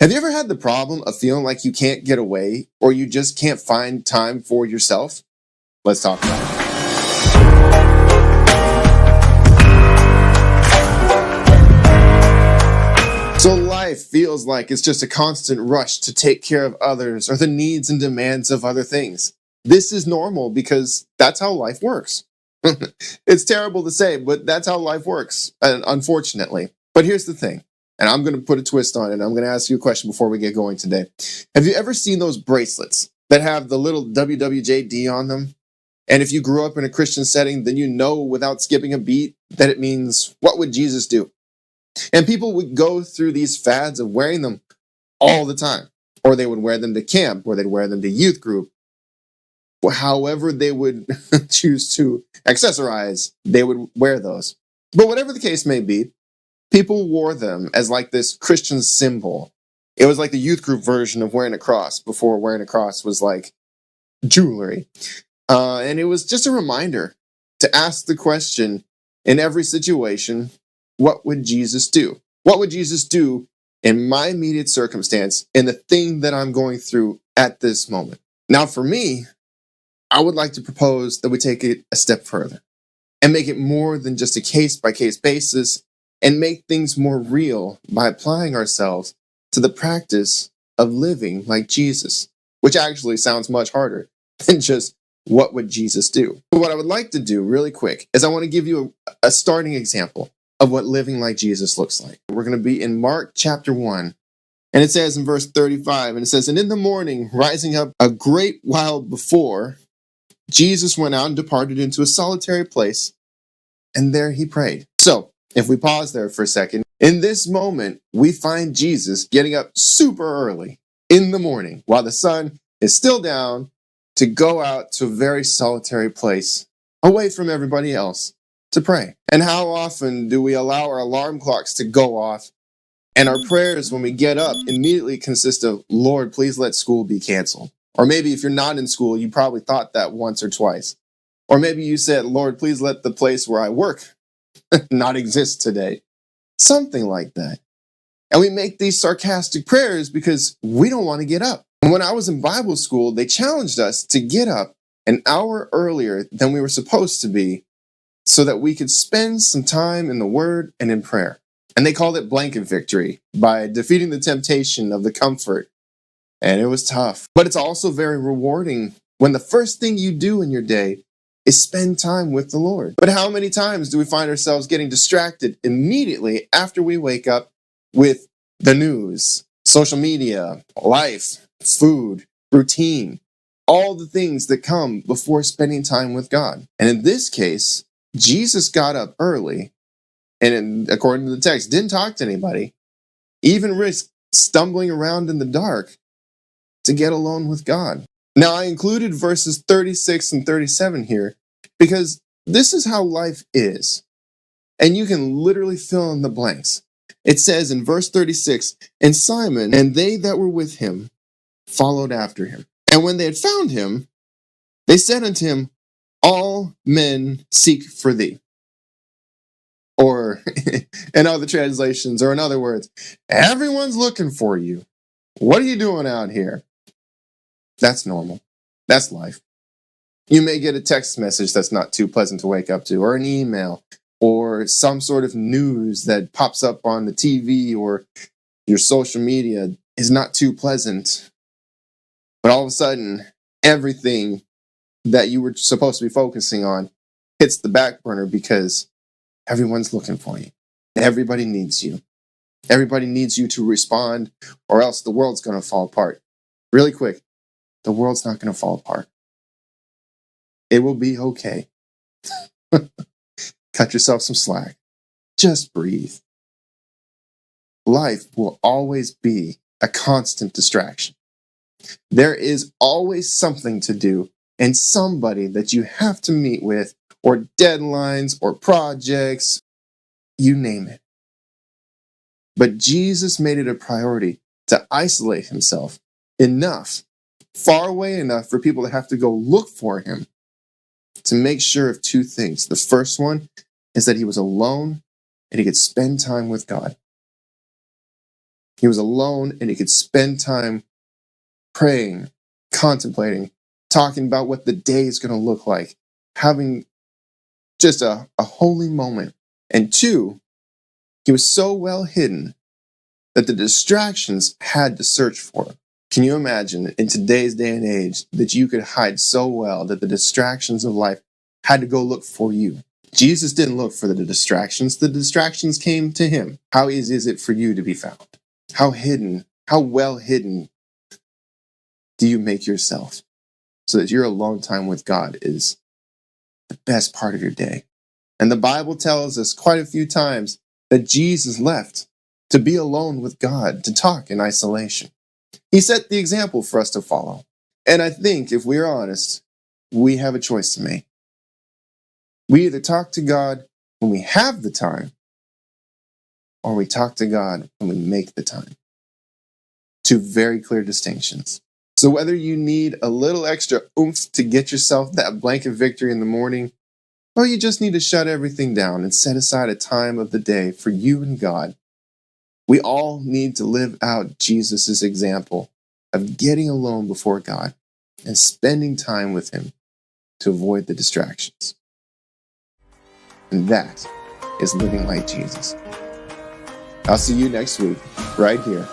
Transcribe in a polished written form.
Have you ever had the problem of feeling like you can't get away or you just can't find time for yourself? Let's talk about it. So life feels like it's just a constant rush to take care of others or the needs and demands of other things. This is normal because that's how life works. It's terrible to say, but that's how life works, unfortunately. But here's the thing, and I'm going to put a twist on it. I'm going to ask you a question before we get going today. Have you ever seen those bracelets that have the little WWJD on them? And if you grew up in a Christian setting, then you know without skipping a beat that it means, what would Jesus do? And people would go through these fads of wearing them all the time. Or they would wear them to camp, or they'd wear them to youth group. However they would choose to accessorize, they would wear those. But whatever the case may be, people wore them as like this Christian symbol. It was like the youth group version of wearing a cross before wearing a cross was like jewelry. And it was just a reminder to ask the question in every situation, what would Jesus do? What would Jesus do in my immediate circumstance, in the thing that I'm going through at this moment? Now, for me, I would like to propose that we take it a step further and make it more than just a case-by-case basis and make things more real by applying ourselves to the practice of living like Jesus, which actually sounds much harder than just what would Jesus do. But what I would like to do really quick is I want to give you a starting example of what living like Jesus looks like. We're going to be in Mark chapter 1. And it says in verse 35, and it says, "And in the morning, rising up a great while before, Jesus went out and departed into a solitary place, and there he prayed." So, if we pause there for a second, in this moment, we find Jesus getting up super early in the morning while the sun is still down to go out to a very solitary place away from everybody else to pray. And how often do we allow our alarm clocks to go off and our prayers when we get up immediately consist of, "Lord, please let school be canceled." Or maybe if you're not in school, you probably thought that once or twice. Or maybe you said, "Lord, please let the place where I work not exist today." Something like that. And we make these sarcastic prayers because we don't want to get up. And when I was in Bible school, they challenged us to get up an hour earlier than we were supposed to be so that we could spend some time in the Word and in prayer. And they called it blanket victory by defeating the temptation of the comfort. And it was tough. But it's also very rewarding when the first thing you do in your day is spend time with the Lord. But how many times do we find ourselves getting distracted immediately after we wake up with the news, social media, life, food, routine, all the things that come before spending time with God? And in this case, Jesus got up early and, according to the text, didn't talk to anybody, even risked stumbling around in the dark to get alone with God. Now, I included verses 36 and 37 here because this is how life is. And you can literally fill in the blanks. It says in verse 36, "And Simon and they that were with him followed after him. And when they had found him, they said unto him, All men seek for thee." Or in other translations, or in other words, "Everyone's looking for you. What are you doing out here?" That's normal. That's life. You may get a text message that's not too pleasant to wake up to, or an email, or some sort of news that pops up on the TV or your social media is not too pleasant. But all of a sudden, everything that you were supposed to be focusing on hits the back burner because everyone's looking for you. Everybody needs you. Everybody needs you to respond, or else the world's going to fall apart. Really quick, the world's not going to fall apart. It will be okay. Cut yourself some slack. Just breathe. Life will always be a constant distraction. There is always something to do and somebody that you have to meet with, or deadlines, or projects, you name it. But Jesus made it a priority to isolate himself enough, far away enough for people to have to go look for him, to make sure of two things. The first one is that he was alone and he could spend time with God. He was alone and he could spend time praying, contemplating, talking about what the day is going to look like, having just a holy moment. And two, he was so well hidden that the distractions had to search for him. Can you imagine in today's day and age that you could hide so well that the distractions of life had to go look for you? Jesus didn't look for the distractions came to him. How easy is it for you to be found? How hidden, how well hidden do you make yourself so that your alone time with God is the best part of your day? And the Bible tells us quite a few times that Jesus left to be alone with God, to talk in isolation. He set the example for us to follow. And I think, if we're honest, we have a choice to make. We either talk to God when we have the time, or we talk to God when we make the time. Two very clear distinctions. So whether you need a little extra oomph to get yourself that blanket victory in the morning, or you just need to shut everything down and set aside a time of the day for you and God, we all need to live out Jesus' example of getting alone before God and spending time with him to avoid the distractions. And that is living like Jesus. I'll see you next week, right here